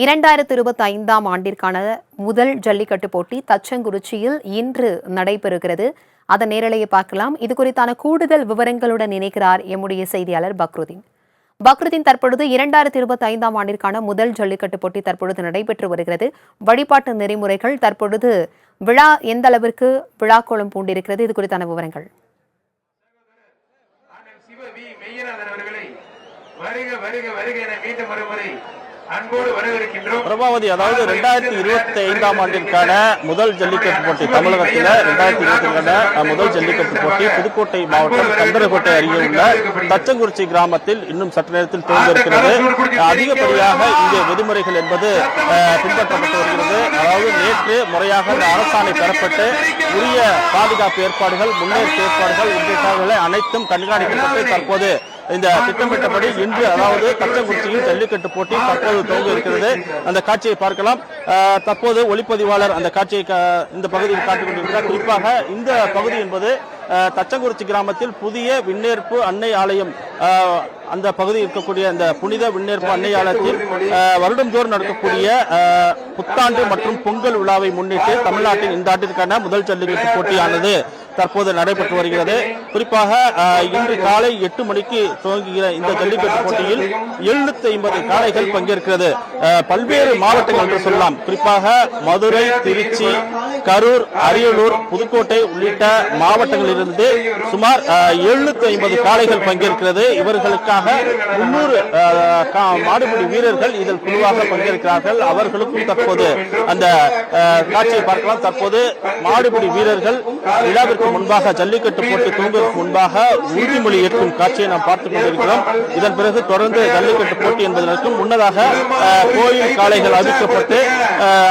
2025ஆம் ஆண்டிற்கான முதல் ஜல்லிக்கட்டு போட்டி தச்சங்குறிச்சியில் இன்று நடைபெறுகிறது. அதன் நேரலையை பார்க்கலாம். இது குறித்தான கூடுதல் விவரங்களுடன் இணைக்கிறார் எம்முடைய செய்தியாளர் பக்ருதீன். தற்பொழுது 2025ஆம் ஆண்டிற்கான முதல் ஜல்லிக்கட்டு போட்டி தற்பொழுது நடைபெற்று வருகிறது. வழிபாட்டு நெறிமுறைகள் தற்பொழுது விழா எந்த அளவிற்கு விழாக்கோளம் பூண்டிருக்கிறது, இது குறித்தான விவரங்கள். பிரபாவதி, அதாவது 2025ஆம் ஆண்டிற்கான முதல் ஜல்லிக்கட்டு போட்டி தமிழகத்தில் 2025 முதல் ஜல்லிக்கட்டு போட்டி புதுக்கோட்டை மாவட்டம் கந்தரகோட்டை அருகே உள்ள தச்சங்குறிச்சி கிராமத்தில் இன்னும் சற்று நேரத்தில் துவங்க இருக்கிறது. அதிகப்படியாக இங்கே விதிமுறைகள் என்பது பின்பற்றப்பட்டு வருகிறது. அதாவது நேற்று முறையாக இந்த அரசாணை பெறப்பட்டு உரிய பாதுகாப்பு ஏற்பாடுகள், முன்னேற்ற ஏற்பாடுகள் உள்ளிட்டவைகளை அனைத்தும் கண்காணிக்கப்பட்டு தற்போது இந்த திட்டமிட்டபடி இன்று அதாவது தச்சங்குறிச்சியில் ஜல்லிக்கட்டு போட்டி தற்போது துவங்க இருக்கிறது. அந்த காட்சியை பார்க்கலாம். தற்போது ஒளிப்பதிவாளர் அந்த காட்சியை இந்த பகுதியில் காட்டிக் கொண்டிருக்கிறார். குறிப்பாக இந்த பகுதி என்பது தச்சங்குறிச்சி கிராமத்தில் புதிய விண்ணேற்பு அன்னை ஆலயம், அந்த பகுதி இருக்கக்கூடிய அந்த புனித விண்ணேற்பு அன்னை ஆலயத்தில் வருடந்தோறும் நடக்கக்கூடிய புத்தாண்டு மற்றும் பொங்கல் விழாவை முன்னிட்டு தமிழ்நாட்டின் இந்த ஆண்டிற்கான முதல் ஜல்லிக்கட்டு போட்டியானது தற்போது நடைபெற்று வருகிறது. குறிப்பாக இன்று காலை 8 மணிக்கு துவங்குகிற இந்த ஜல்லிக்கட்டு போட்டியில் 750 காளைகள் பங்கேற்கிறது. பல்வேறு மாவட்டங்கள் என்று சொல்லலாம். குறிப்பாக மதுரை, திருச்சி, கரூர், அரியலூர், புதுக்கோட்டை உள்ளிட்ட மாவட்டங்களிலிருந்து சுமார் 750 காளைகள் பங்கேற்கிறது. இவர்களுக்காக 300 மாடுபிடி வீரர்கள் இதில் குழுவாக பங்கேற்கிறார்கள். அவர்களுக்கும் தற்போது அந்த காட்சியை பார்க்கலாம். தற்போது மாடுபிடி வீரர்கள் விழாவிற்கு முன்பாக, ஜல்லிக்கட்டு போட்டி துவங்குவதற்கு முன்பாக உறுதிமொழி ஏற்கும் காட்சியை நாம் பார்த்துக் கொண்டிருக்கிறோம். இதன் பிறகு தொடர்ந்து ஜல்லிக்கட்டு போட்டி என்பதற்கு முன்னதாக கோயில் காளைகள் அவிழ்க்கப்பட்டு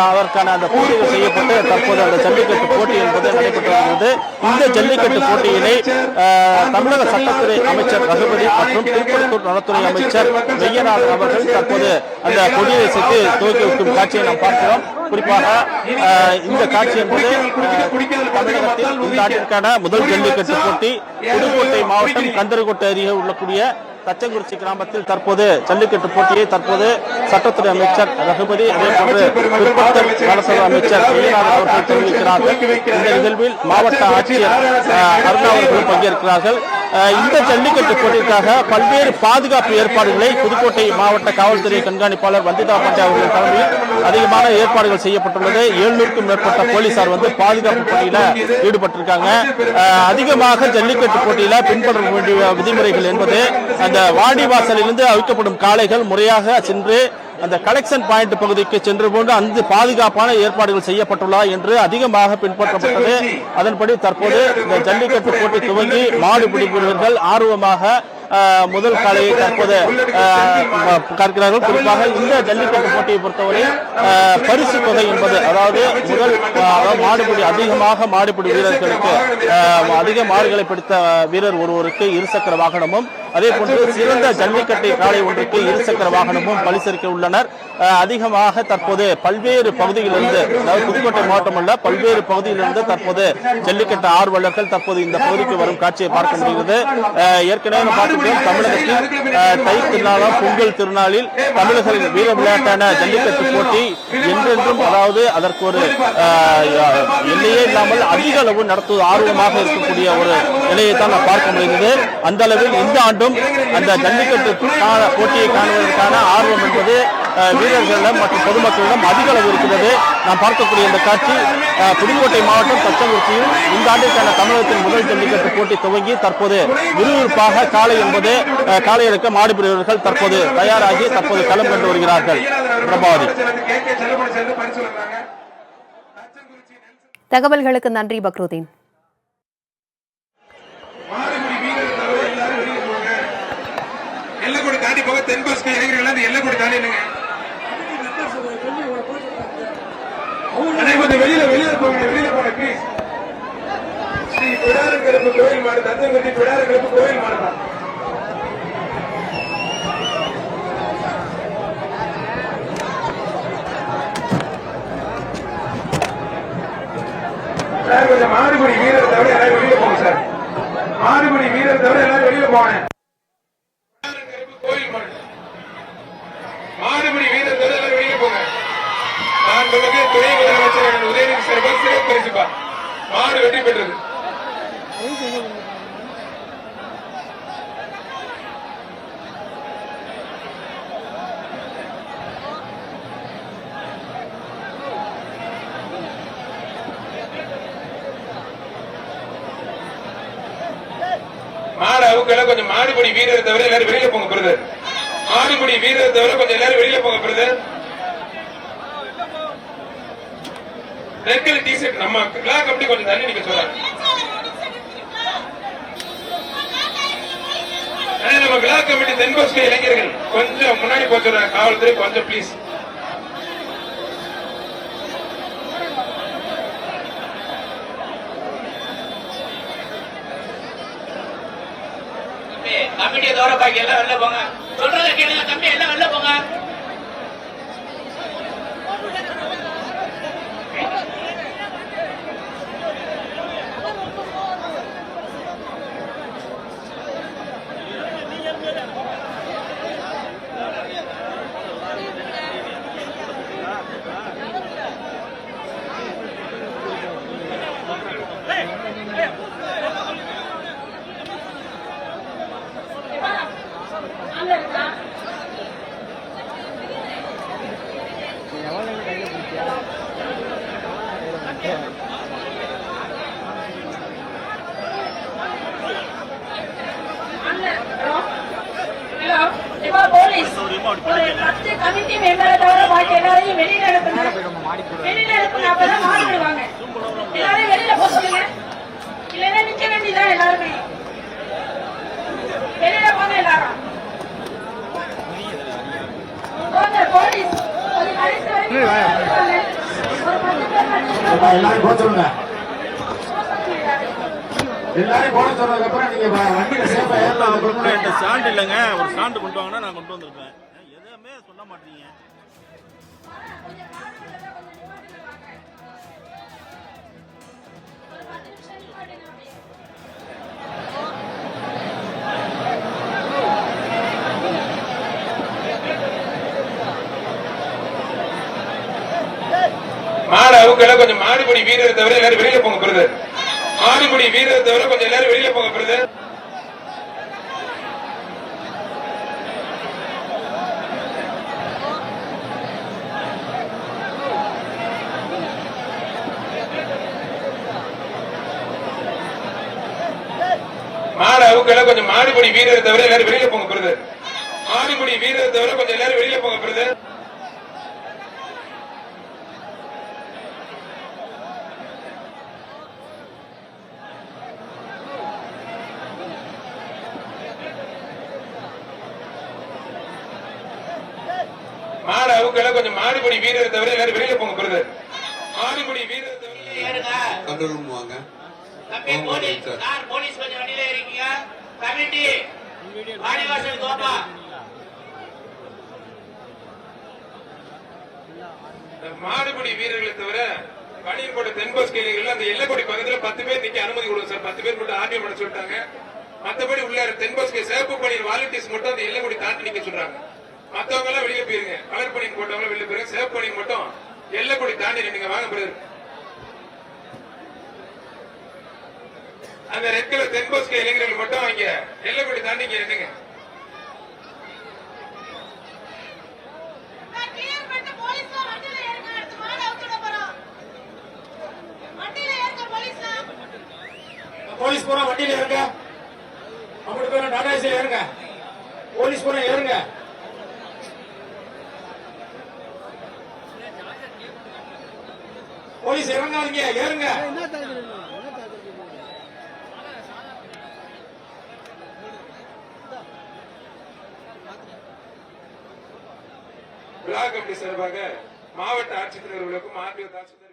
அதற்கான அந்த பூஜைகள் செய்யப்பட்டு தற்போது அந்த ஜல்லிக்கட்டு போட்டி என்பது நடைபெற்று வருகிறது. இந்த ஜல்லிக்கட்டு போட்டியினை தமிழக சட்டத்துறை அமைச்சர் ரகுபதி மற்றும் திருப்பத்தூர் நலத்துறை அமைச்சர் மெய்யநாதன் அவர்கள் தற்போது அந்த கொடியை சேர்த்து துவக்கி வைக்கும் காட்சியை நாம் பார்க்கிறோம். குறிப்பாக இந்த காட்சி என்பது தமிழகத்தில் இந்த ஆண்டிற்கான முதல் ஜல்லிக்கட்டு போட்டி புதுக்கோட்டை மாவட்டம் கந்தரகோட்டை அருகே உள்ளக்கூடிய தச்சங்குறிச்சி கிராமத்தில் தற்போது ஜல்லிக்கட்டு போட்டியை தற்போது சட்டத்துறை அமைச்சர் ரகுபதி, அதே போன்று திருப்பத்தூர் நலத்துறை அமைச்சர் மெய்யநாதன் அவர்கள் தெரிவிக்கிறார்கள். இந்த நிகழ்வில் மாவட்ட ஆட்சியர் அருணா அவர்களும் பங்கேற்கிறார்கள். இந்த ஜல்லிக்கட்டு போட்டிக்காக பல்வேறு பாதுகாப்பு ஏற்பாடுகளை புதுக்கோட்டை மாவட்ட காவல்துறை கண்காணிப்பாளர் வந்திதா பாண்டே அவர்கள் தலைமையில் அதிகமான ஏற்பாடுகள் செய்யப்பட்டுள்ளது. 700க்கும் மேற்பட்ட போலீசார் பாதுகாப்பு பணியில ஈடுபட்டிருக்காங்க. அதிகமாக ஜல்லிக்கட்டு போட்டியில பின்பற்ற வேண்டிய விதிமுறைகள் என்பது அந்த வாடிவாசலிலிருந்து அவிழ்க்கப்படும் காளைகள் முறையாக சென்று அந்த கலெக்ஷன் பாயிண்ட் பகுதிக்கு சென்று போன்று அந்த பாதுகாப்பான ஏற்பாடுகள் செய்யப்பட்டுள்ளா என்று அதிகமாக பின்பற்றப்பட்டது. அதன்படி தற்போது இந்த ஜல்லிக்கட்டு போட்டி துவங்கி மாடு பிடிப்பவர்கள் ஆர்வமாக முதல் காளையை தற்போது பார்க்கிறார்கள். குறிப்பாக இந்த ஜல்லிக்கட்டு போட்டியை பொறுத்தவரை பரிசு தொகை என்பது, அதாவது முதல் மாடுபிடி அதிகமாக மாடுபிடி வீரர்களுக்கு அதிக மாடுகளை பிடித்த வீரர் ஒருவருக்கு இருசக்கர வாகனமும், அதே போன்று சிறந்த ஜல்லிக்கட்டை காளை ஒன்றுக்கு இருசக்கர வாகனமும் பரிசளிக்க உள்ளனர். அதிகமாக தற்போது பல்வேறு பகுதிகளிலிருந்து, அதாவது புதுக்கோட்டை மாவட்டம் அல்ல பல்வேறு பகுதியிலிருந்து தற்போது ஜல்லிக்கட்டு ஆர்வலர்கள் தற்போது இந்த பகுதிக்கு வரும் காட்சியை பார்க்க முடிகிறது. ஏற்கனவே தமிழகத்தில் தை திருநாளாம் பொங்கல் திருநாளில் தமிழக வீர விளையாட்டான ஜல்லிக்கட்டு போட்டி என்றென்றும், அதாவது அதற்கு ஒரு எல்லையே இல்லாமல் அதிக அளவு நடத்துவது ஆர்வமாக இருக்கக்கூடிய ஒரு நிலையை தான் நாம் பார்க்க முடிகிறது. அந்த அளவில் இந்த ஆண்டும் அந்த ஜல்லிக்கட்டு போட்டியை காணுவதற்கான ஆர்வம் என்பது வீரர்களிடம் மற்றும் பொதுமக்களிடம் அதிக அளவு இருக்கிறது. நாம் பார்க்கக்கூடிய இந்த காட்சி புதுக்கோட்டை மாவட்டம் தச்சங்குறிச்சியில் இந்த ஆண்டிற்கான தமிழகத்தின் முதல் ஜல்லிக்கட்டு போட்டி துவங்கி தற்போது விறுவிறுப்பாக காளை என்பது காளையெடுக்க மாடுபிடி வீரர்கள் தற்போது தயாராகி தற்போது களம் கண்டு வருகிறார்கள். பிரபாவதி, தகவல்களுக்கு நன்றி பக்ருதீன். வெளியில போங்க ப்ளீஸ். ஸ்ரீ பிடாரங்கருப்பு கோயில் மாடு, தஞ்சங்குறிச்சி பிடாரங்கருப்பு கோயில் மாடு தான். சார் கொஞ்சம் மாடுபிடி வீரர் தவிர எல்லாரும் வெளியில போங்க சார். மாடுபிடி வீரர் தவிர எல்லாரும் வெளியில போங்க. கோயில் மாடு, மாடுபிடி வீரர் தவிர எல்லாரும் வெளியில போங்க. மாண்புமிகு துணை முதலமைச்சர் உதயநிதி சார்பாக சிறப்பு பரிசுப்பா. மாடு வெற்றி பெற்றது. மாடு அவுக்கல கொஞ்சம் மாடுபடி வீரரை தவிர எல்லாரும் வெளியில போங்க பிரதர். மாடுபடி வீரரை தவிர கொஞ்சம் எல்லாரும் வெளியில போங்க பிரதர். ரெக்கல் டி-ஷர்ட் நம்ம கிளாக் அப்படி கொஞ்சம் தள்ளி நிக்க சொல்றாங்க. நம்ம கிளாக் கமிட்டி தென்கோஸ்ட் இளைஞர்கள் கொஞ்சம் முன்னாடி போக சொல்றாங்க. காவல்துறை கொஞ்சம் பிளீஸ். கமிட்டியை தவிர பாக்கி எல்லாம் வெளில போங்க. சொல்றத கேளுங்க தம்பி, எல்லாம் வெளில போங்க. கமிட்டி மெம்பரை தவிர பாக்கி எல்லாரையும் வெளியில அனுப்புங்க. வெளியில அனுப்புங்க, அப்பதான் மாறிடுவாங்க. எல்லாரும் வெளியில போக சொல்லுங்க. இல்லைன்னா நிக்க வேண்டியதான் எல்லாருமே. வெளியில போங்க எல்லாரும். போங்க போலீஸ். ஒரு கடைசி வரைக்கும் ஒரு 10 பேர் மட்டும் எல்லாரும் போக சொல்லுங்க. எல்லாரும் போன சொன்னதுக்கு அப்புறம் நீங்க வண்டியில சேஃபா ஏறலாம். என்கிட்ட ஸ்டாண்ட் இல்லைங்க, ஒரு ஸ்டாண்டு கொண்டு வாங்கன்னா நான் கொண்டு வந்திருப்பேன். எதுவுமே சொல்ல மாட்டீங்க. மாடு அவுக்கல கொஞ்சம் மாடுபடி வீரரை தவிர எல்லாரும் வெளியில போங்க பிரதர். மாடுபடி வீரரை தவிர கொஞ்சம் எல்லாரும் வெளியில போங்க பிரதர். மாடு அவுக்கல கொஞ்சம் மாடுபடி வீரரை தவிர எல்லாரும் வெளியில போங்க பிரதர். மாடுபடி வீரரை தவிர கொஞ்சம் எல்லாரும் வெளியில போங்க பிரதர். மாடு அவுக்கல கொஞ்சம் மாடுபடி வீரரை தவிர எல்லாரும் வெளியில போங்க பிரதர். மாடுபடி வீரரை தவிர ஏறுங்க. கண்ட்ரோல் ரூம் வாங்க. தம்பி போலீஸ் சார், போலீஸ் கொஞ்சம் வண்டியில இருக்கீங்க. கமிட்டி வாடிவாசல் தோப்பா. மாடுபடி வீரர்களை தவிர பணியன்போட தென்போஸ் கேள்விகள் அந்த எல்லைக்கோடி பக்கத்துல 10 பேர் நிக்க அனுமதி கொடுங்க சார். 10 பேர் மட்டும் ஆர்டிஓ பண்ண சொல்லிட்டாங்க. மத்தபடி உள்ள தென்போஸ் சிவப்பு பணியில் வாலண்டியர்ஸ் மட்டும் அந்த எல்லைக்கோடி தாண்டி நிக்க சொல்றாங்க. மத்தவங்க எல்லாம் வெளியே போயிருங்க. கலர் பணியின் போட்டவங்க வெளியே போயிருங்க. சிவப்பு பணியின் மட்டும் எல்லைக்கோடி தாண்டி நின்னுங்க. வாங்க பிரதர். அந்த ரெட் கலர் தென்போஸ் இளைஞர்கள் மட்டும் இங்க எல்லைக்கோடி தாண்டி இங்க நின்னுங்க. போலீஸ் போற வண்டியில ஏறுங்க. அப்படி போற டாடா ஏசில ஏறுங்க. போலீஸ் போற ஏறுங்க. போலீஸ் இறங்காதீங்க, ஏறுங்க. பிளாக் கமிட்டி சார்பாக மாவட்ட ஆட்சித்தலைவர்களுக்கும் ஆர்டிஓ தாசில்தார்